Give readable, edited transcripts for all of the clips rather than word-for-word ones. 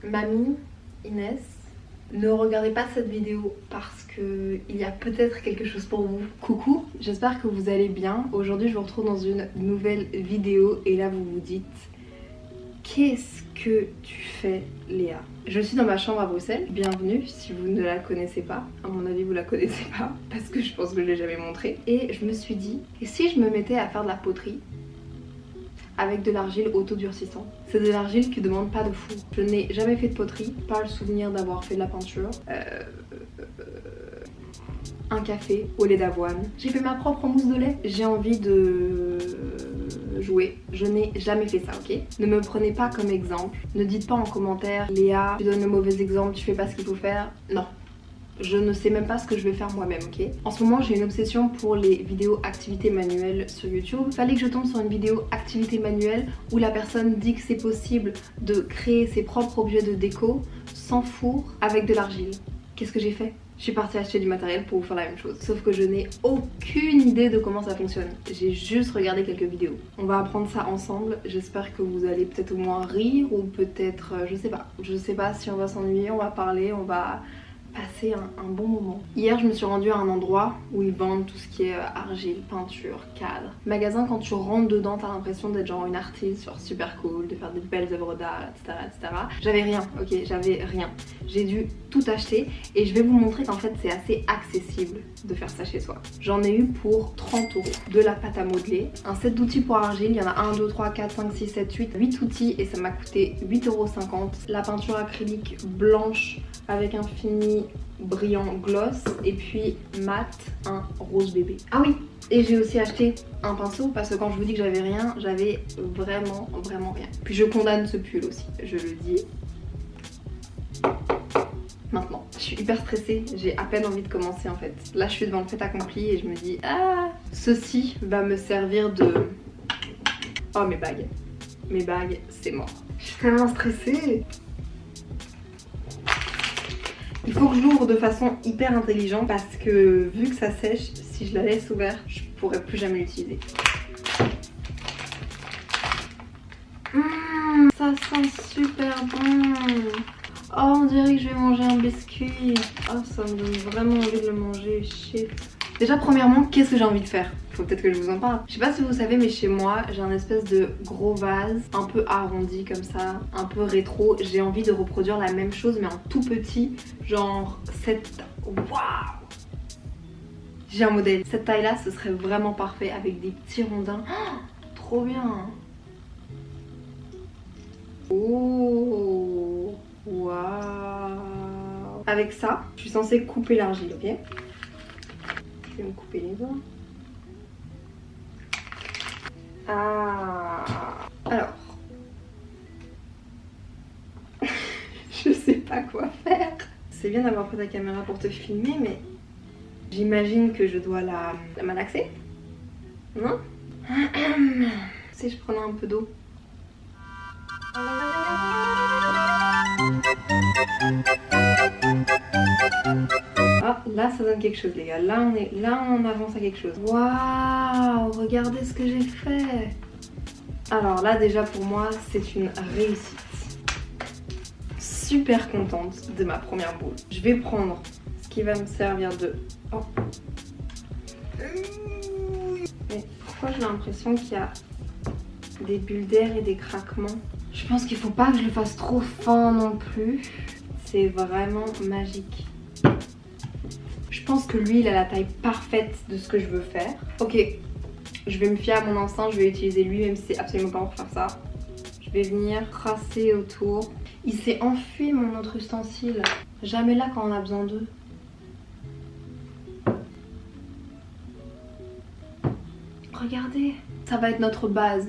Mamie, Inès, ne regardez pas cette vidéo parce que il y a peut-être quelque chose pour vous. Coucou, j'espère que vous allez bien. Aujourd'hui je vous retrouve dans une nouvelle vidéo et là vous vous dites: qu'est-ce que tu fais Léa? Je suis dans ma chambre à Bruxelles, bienvenue si vous ne la connaissez pas. À mon avis vous la connaissez pas parce que je pense que je l'ai jamais montré. Et je me suis dit, et si je me mettais à faire de la poterie avec de l'argile auto-durcissant? C'est de l'argile qui demande pas de four. Je n'ai jamais fait de poterie, pas le souvenir d'avoir fait de la peinture. Un café au lait d'avoine. J'ai fait ma propre mousse de lait. J'ai envie de jouer. Je n'ai jamais fait ça, ok? Ne me prenez pas comme exemple. Ne dites pas en commentaire: Léa, tu donnes le mauvais exemple, tu fais pas ce qu'il faut faire. Non. Je ne sais même pas ce que je vais faire moi-même, ok? En ce moment, j'ai une obsession pour les vidéos activités manuelles sur YouTube. Il fallait que je tombe sur une vidéo activité manuelle où la personne dit que c'est possible de créer ses propres objets de déco sans four avec de l'argile. Qu'est-ce que j'ai fait? Je suis partie acheter du matériel pour vous faire la même chose. Sauf que je n'ai aucune idée de comment ça fonctionne. J'ai juste regardé quelques vidéos. On va apprendre ça ensemble. J'espère que vous allez peut-être au moins rire ou peut-être... je sais pas. Je sais pas si on va s'ennuyer, on va parler, on va passer un bon moment. Hier je me suis rendue à un endroit où ils vendent tout ce qui est argile, peinture, cadre. Magasin, quand tu rentres dedans t'as l'impression d'être genre une artiste, genre super cool, de faire des belles œuvres d'art, etc. J'avais rien, ok, j'avais rien. J'ai dû tout acheter et je vais vous montrer qu'en fait c'est assez accessible de faire ça chez soi. J'en ai eu pour 30 €. De la pâte à modeler, un set d'outils pour argile, il y en a 1, 2, 3, 4, 5, 6, 7, 8 outils et ça m'a coûté 8,50 €. La peinture acrylique blanche avec un fini brillant gloss et puis mat, un rose bébé. Ah oui, et j'ai aussi acheté un pinceau parce que quand je vous dis que j'avais rien, j'avais vraiment rien. Puis je condamne ce pull aussi, je le dis maintenant. Je suis hyper stressée, j'ai à peine envie de commencer en fait. Là je suis devant le fait accompli et je me dis ah, ceci va me servir de... Oh mes bagues. Mes bagues, c'est mort. Je suis tellement stressée. Il faut que je l'ouvre de façon hyper intelligente parce que vu que ça sèche, si je la laisse ouverte, je pourrais plus jamais l'utiliser. Ça sent super bon. Oh, on dirait que je vais manger un biscuit. Oh, ça me donne vraiment envie de le manger. Shit. Déjà, premièrement, qu'est-ce que j'ai envie de faire? Faut peut-être que je vous en parle. Je sais pas si vous savez, mais chez moi, j'ai un espèce de gros vase, un peu arrondi comme ça, un peu rétro. J'ai envie de reproduire la même chose, mais en tout petit, genre cette... Waouh! J'ai un modèle. Cette taille-là, ce serait vraiment parfait avec des petits rondins. Oh, trop bien! Oh! Waouh! Avec ça, je suis censée couper l'argile, ok? Je vais me couper les doigts. Ah. Alors. Je sais pas quoi faire. C'est bien d'avoir pris ta caméra pour te filmer, mais j'imagine que je dois la malaxer. Non? Si je prenais un peu d'eau. Ah, là ça donne quelque chose les gars, là on avance à quelque chose. Waouh, regardez ce que j'ai fait. Alors là déjà pour moi c'est une réussite. Super contente de ma première boule. Je vais prendre ce qui va me servir de... Oh. Mais pourquoi j'ai l'impression qu'il y a des bulles d'air et des craquements? Je pense qu'il faut pas que je le fasse trop fin non plus. C'est vraiment magique. Je pense que l'huile a la taille parfaite de ce que je veux faire. Ok, je vais me fier à mon instinct, je vais utiliser lui même si c'est absolument pas pour faire ça. Je vais venir tracer autour. Il s'est enfui mon autre ustensile. Jamais là quand on a besoin d'eux. Regardez, ça va être notre base,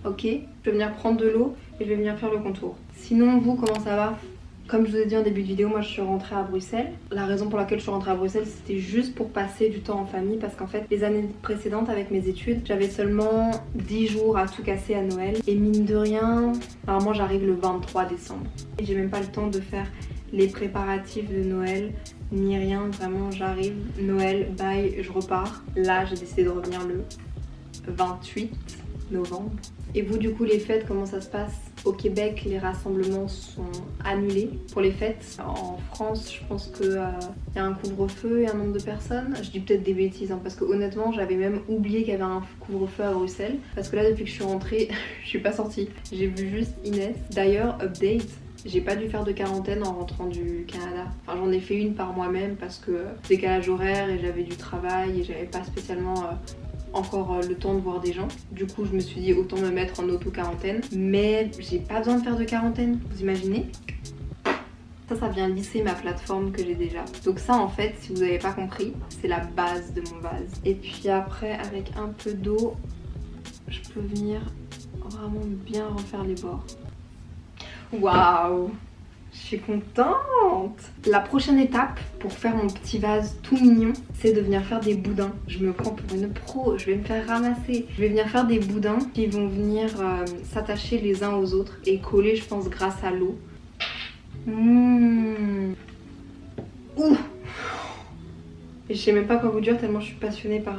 ok? Je vais venir prendre de l'eau et je vais venir faire le contour. Sinon vous, comment ça va? Comme je vous ai dit en début de vidéo, moi je suis rentrée à Bruxelles. La raison pour laquelle je suis rentrée à Bruxelles, c'était juste pour passer du temps en famille. Parce qu'en fait, les années précédentes avec mes études, j'avais seulement 10 jours à tout casser à Noël. Et mine de rien, normalement j'arrive le 23 décembre. Et j'ai même pas le temps de faire les préparatifs de Noël, ni rien. Vraiment, j'arrive, Noël, bye, je repars. Là, j'ai décidé de revenir le 28 novembre. Et vous, du coup, les fêtes, comment ça se passe? Au Québec, les rassemblements sont annulés pour les fêtes. En France, je pense qu'il y a un couvre-feu et un nombre de personnes. Je dis peut-être des bêtises, hein, parce que honnêtement, j'avais même oublié qu'il y avait un couvre-feu à Bruxelles. Parce que là, depuis que je suis rentrée, je suis pas sortie. J'ai vu juste Inès. D'ailleurs, update. J'ai pas dû faire de quarantaine en rentrant du Canada. Enfin, j'en ai fait une par moi-même parce que décalage horaire et j'avais du travail et j'avais pas spécialement encore le temps de voir des gens. Du coup, je me suis dit autant me mettre en auto-quarantaine. Mais j'ai pas besoin de faire de quarantaine, vous imaginez? Ça vient lisser ma plateforme que j'ai déjà. Donc ça, en fait, si vous avez pas compris, c'est la base de mon vase. Et puis après, avec un peu d'eau, je peux venir vraiment bien refaire les bords. Waouh! Je suis contente! La prochaine étape pour faire mon petit vase tout mignon, c'est de venir faire des boudins. Je me prends pour une pro, je vais me faire ramasser. Je vais venir faire des boudins qui vont venir s'attacher les uns aux autres et coller, je pense, grâce à l'eau. Ouh! Et je sais même pas quoi vous dire tellement je suis passionnée par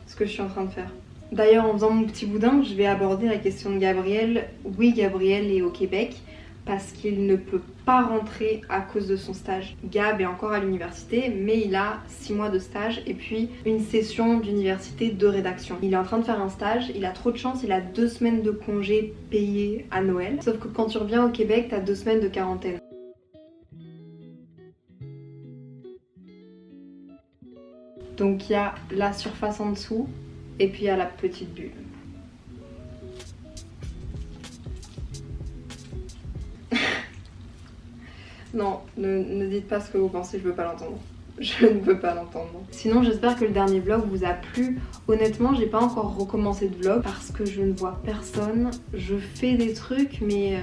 ce que je suis en train de faire. D'ailleurs, en faisant mon petit boudin, je vais aborder la question de Gabriel. Oui, Gabriel est au Québec parce qu'il ne peut pas rentrer à cause de son stage. Gab est encore à l'université, mais il a 6 mois de stage et puis une session d'université de rédaction. Il est en train de faire un stage, il a trop de chance, il a 2 semaines de congé payés à Noël. Sauf que quand tu reviens au Québec, t'as 2 semaines de quarantaine. Donc il y a la surface en dessous et puis il y a la petite bulle. Non, ne dites pas ce que vous pensez, je veux pas l'entendre. Je ne veux pas l'entendre. Sinon, j'espère que le dernier vlog vous a plu. Honnêtement, j'ai pas encore recommencé de vlog parce que je ne vois personne. Je fais des trucs, mais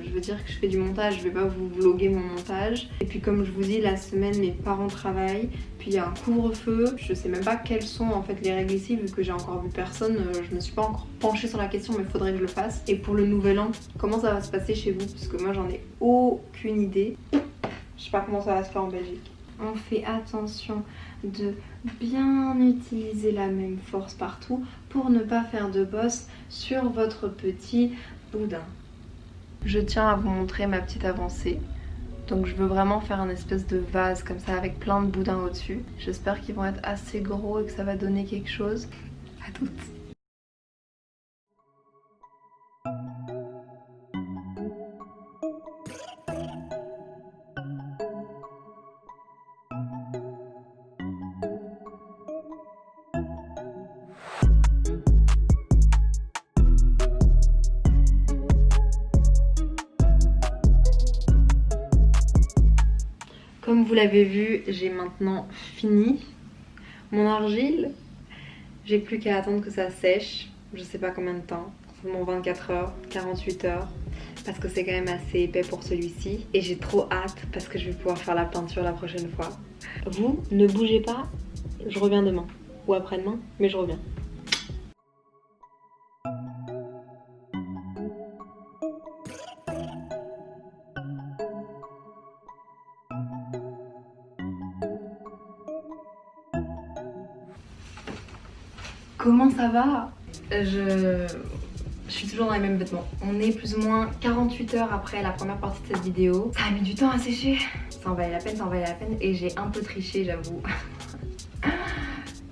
je veux dire que je fais du montage. Je vais pas vous vlogger mon montage. Et puis comme je vous dis, la semaine, mes parents travaillent. Puis il y a un couvre-feu. Je sais même pas quelles sont en fait les règles ici, vu que j'ai encore vu personne. Je me suis pas encore penchée sur la question, mais il faudrait que je le fasse. Et pour le nouvel an, comment ça va se passer chez vous? Parce que moi, j'en ai aucune idée. Je sais pas comment ça va se faire en Belgique. On fait attention de bien utiliser la même force partout pour ne pas faire de bosse sur votre petit boudin. Je tiens à vous montrer ma petite avancée. Donc je veux vraiment faire un espèce de vase comme ça avec plein de boudins au-dessus. J'espère qu'ils vont être assez gros et que ça va donner quelque chose. À toutes. Comme vous l'avez vu, j'ai maintenant fini mon argile. J'ai plus qu'à attendre que ça sèche. Je sais pas combien de temps. Sûrement 24 heures, 48 heures. Parce que c'est quand même assez épais pour celui-ci. Et j'ai trop hâte parce que je vais pouvoir faire la peinture la prochaine fois. Vous, ne bougez pas. Je reviens demain. Ou après-demain, mais je reviens. Comment ça va? Je suis toujours dans les mêmes vêtements. On est plus ou moins 48 heures après la première partie de cette vidéo. Ça a mis du temps à sécher. Ça en valait la peine, ça en valait la peine. Et j'ai un peu triché, j'avoue.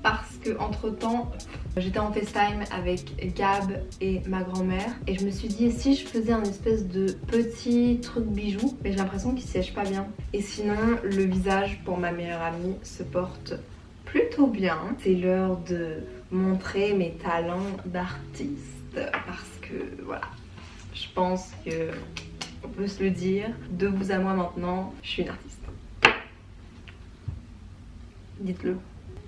Parce que entre temps, j'étais en FaceTime avec Gab et ma grand-mère. Et je me suis dit, si je faisais un espèce de petit truc bijou, mais j'ai l'impression qu'il sèche pas bien. Et sinon, le visage pour ma meilleure amie se porte plutôt bien. C'est l'heure de montrer mes talents d'artiste parce que voilà, je pense que on peut se le dire, de vous à moi maintenant, je suis une artiste. Dites-le.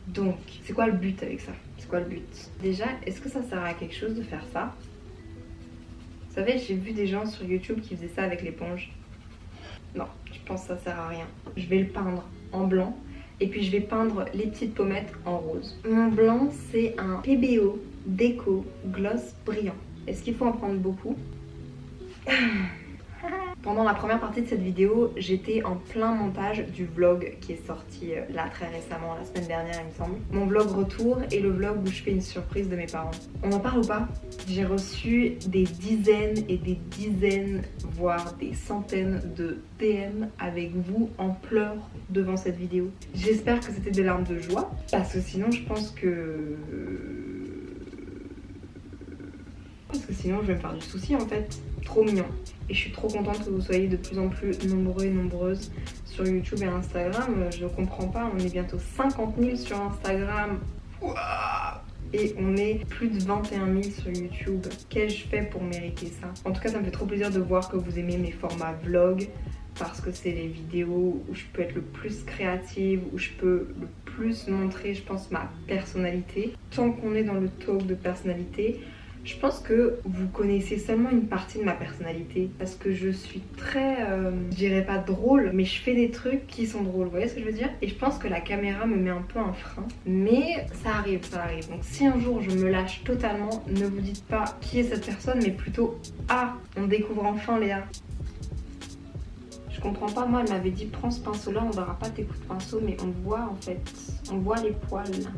Donc, c'est quoi le but avec ça? C'est quoi le but? Déjà, est-ce que ça sert à quelque chose de faire ça? Vous savez, j'ai vu des gens sur YouTube qui faisaient ça avec l'éponge. Non, je pense que ça sert à rien. Je vais le peindre en blanc. Et puis je vais peindre les petites pommettes en rose. Mon blanc, c'est un PBO Déco Gloss Brillant. Est-ce qu'il faut en prendre beaucoup? Pendant la première partie de cette vidéo, j'étais en plein montage du vlog qui est sorti là très récemment, la semaine dernière il me semble. Mon vlog retour et le vlog où je fais une surprise de mes parents. On en parle ou pas? J'ai reçu des dizaines et des dizaines, voire des centaines de DM avec vous en pleurs devant cette vidéo. J'espère que c'était des larmes de joie parce que sinon je pense que... sinon je vais me faire du souci en fait. Trop mignon. Et je suis trop contente que vous soyez de plus en plus nombreux et nombreuses sur YouTube et Instagram. Je comprends pas, on est bientôt 50 000 sur Instagram. Et on est plus de 21 000 sur YouTube. Qu'ai-je fait pour mériter ça? En tout cas, ça me fait trop plaisir de voir que vous aimez mes formats vlog parce que c'est les vidéos où je peux être le plus créative, où je peux le plus montrer, je pense, ma personnalité. Tant qu'on est dans le talk de personnalité, je pense que vous connaissez seulement une partie de ma personnalité parce que je suis très, je dirais pas drôle, mais je fais des trucs qui sont drôles, vous voyez ce que je veux dire? Et je pense que la caméra me met un peu un frein, mais ça arrive, ça arrive. Donc si un jour je me lâche totalement, ne vous dites pas qui est cette personne, mais plutôt ah, on découvre enfin Léa. Je comprends pas, moi elle m'avait dit prends ce pinceau là, on verra pas tes coups de pinceau, mais on voit en fait, on voit les poils.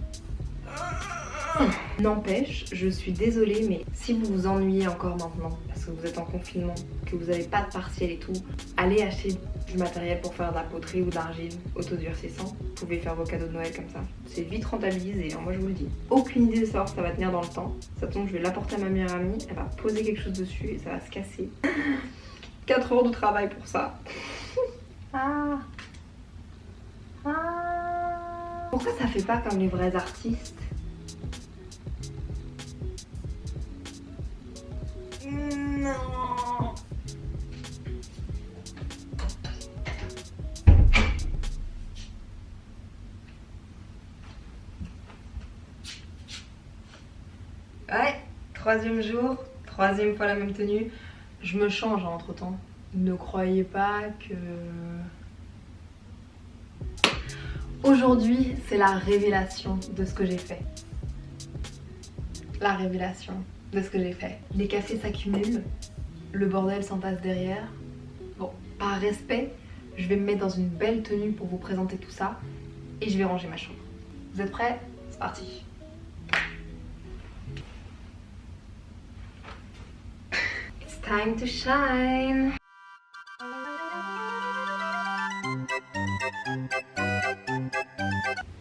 N'empêche, je suis désolée, mais si vous vous ennuyez encore maintenant parce que vous êtes en confinement, que vous n'avez pas de partiel et tout, allez acheter du matériel pour faire de la poterie ou d'argile autodurcissant. Vous pouvez faire vos cadeaux de Noël comme ça. C'est vite rentabilisé, hein, moi je vous le dis. Aucune idée de savoir si ça va tenir dans le temps. Ça tombe, je vais l'apporter à ma meilleure amie, elle va poser quelque chose dessus et ça va se casser. 4 heures de travail pour ça. Ah. Pourquoi ça fait pas comme les vrais artistes? Non. Ouais, 3e jour, 3e fois la même tenue. Je me change entre temps. Ne croyez pas que... Aujourd'hui, c'est la révélation de ce que j'ai fait. La révélation de ce que j'ai fait. Les cafés s'accumulent, le bordel s'entasse derrière. Bon, par respect, je vais me mettre dans une belle tenue pour vous présenter tout ça et je vais ranger ma chambre. Vous êtes prêts? C'est parti. It's time to shine.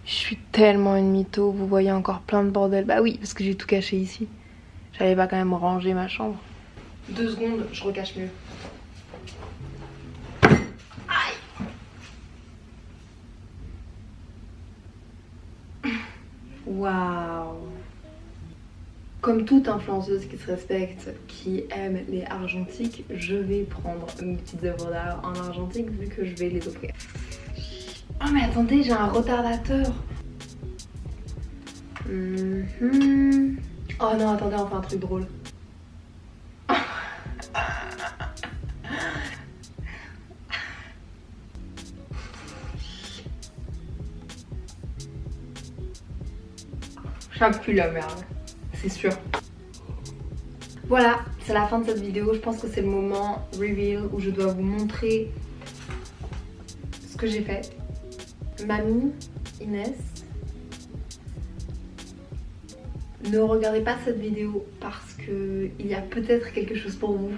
Je suis tellement une mytho, vous voyez encore plein de bordel. Bah oui, parce que j'ai tout caché ici. J'allais pas quand même ranger ma chambre. 2 secondes, je recache mieux. Aïe. Waouh. Comme toute influenceuse qui se respecte, qui aime les argentiques, je vais prendre mes petites œuvres d'art en argentique vu que je vais les offrir. Oh mais attendez, j'ai un retardateur. Oh non, attendez, on fait un truc drôle. Ça pue la merde, c'est sûr. Voilà, c'est la fin de cette vidéo. Je pense que c'est le moment reveal où je dois vous montrer ce que j'ai fait. Mamie, Inès, ne regardez pas cette vidéo parce qu'il y a peut-être quelque chose pour vous.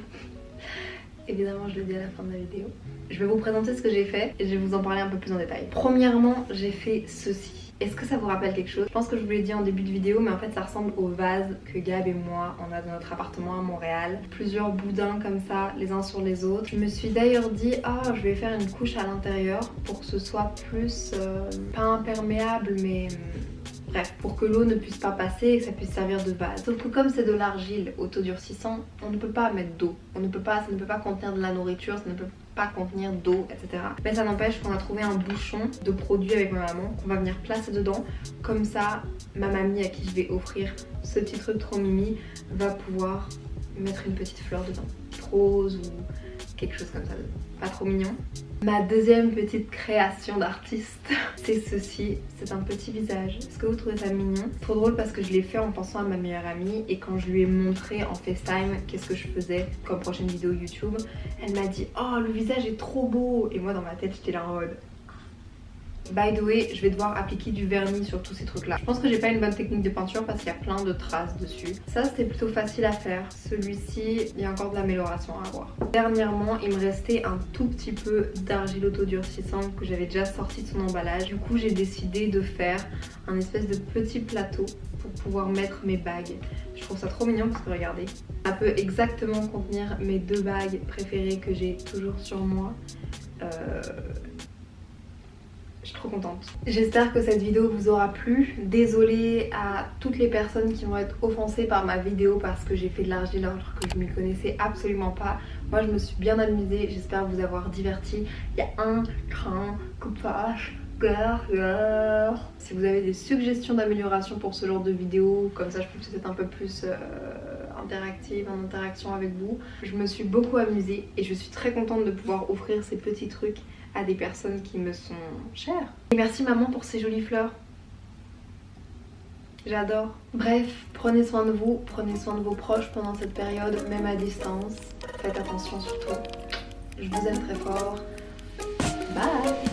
Évidemment, je le dis à la fin de la vidéo. Je vais vous présenter ce que j'ai fait et je vais vous en parler un peu plus en détail. Premièrement, j'ai fait ceci. Est-ce que ça vous rappelle quelque chose? Je pense que je vous l'ai dit en début de vidéo, mais en fait ça ressemble au vase que Gab et moi on a dans notre appartement à Montréal. Plusieurs boudins comme ça, les uns sur les autres. Je me suis d'ailleurs dit, oh je vais faire une couche à l'intérieur pour que ce soit plus, pas imperméable, mais... bref, pour que l'eau ne puisse pas passer et que ça puisse servir de base. Sauf que comme c'est de l'argile autodurcissant, on ne peut pas mettre d'eau. Ça ne peut pas contenir de la nourriture, ça ne peut pas contenir d'eau, etc. Mais ça n'empêche qu'on a trouvé un bouchon de produit avec ma maman qu'on va venir placer dedans. Comme ça, ma mamie à qui je vais offrir ce petit truc trop mimi va pouvoir mettre une petite fleur dedans. Rose ou quelque chose comme ça, pas trop mignon. Ma deuxième petite création d'artiste, c'est ceci, c'est un petit visage. Est-ce que vous trouvez ça mignon? Trop drôle parce que je l'ai fait en pensant à ma meilleure amie et quand je lui ai montré en FaceTime qu'est-ce que je faisais comme prochaine vidéo YouTube, elle m'a dit oh le visage est trop beau et moi dans ma tête j'étais là en mode by the way, je vais devoir appliquer du vernis sur tous ces trucs là. Je pense que j'ai pas une bonne technique de peinture parce qu'il y a plein de traces dessus. Ça c'était plutôt facile à faire. Celui-ci, il y a encore de l'amélioration à avoir. Dernièrement, il me restait un tout petit peu d'argile autodurcissante que j'avais déjà sorti de son emballage. Du coup, j'ai décidé de faire un espèce de petit plateau pour pouvoir mettre mes bagues. Je trouve ça trop mignon parce que regardez, ça peut exactement contenir mes 2 bagues préférées que j'ai toujours sur moi. Je suis trop contente. J'espère que cette vidéo vous aura plu. Désolée à toutes les personnes qui vont être offensées par ma vidéo parce que j'ai fait de l'argile alors que je m'y connaissais absolument pas. Moi je me suis bien amusée, j'espère vous avoir diverti. Il y a un grand coupage. Si vous avez des suggestions d'amélioration pour ce genre de vidéo, comme ça je peux peut-être être un peu plus interactive, en interaction avec vous. Je me suis beaucoup amusée et je suis très contente de pouvoir offrir ces petits trucs à des personnes qui me sont chères. Et merci maman pour ces jolies fleurs. J'adore. Bref, prenez soin de vous, prenez soin de vos proches pendant cette période, même à distance. Faites attention surtout. Je vous aime très fort. Bye!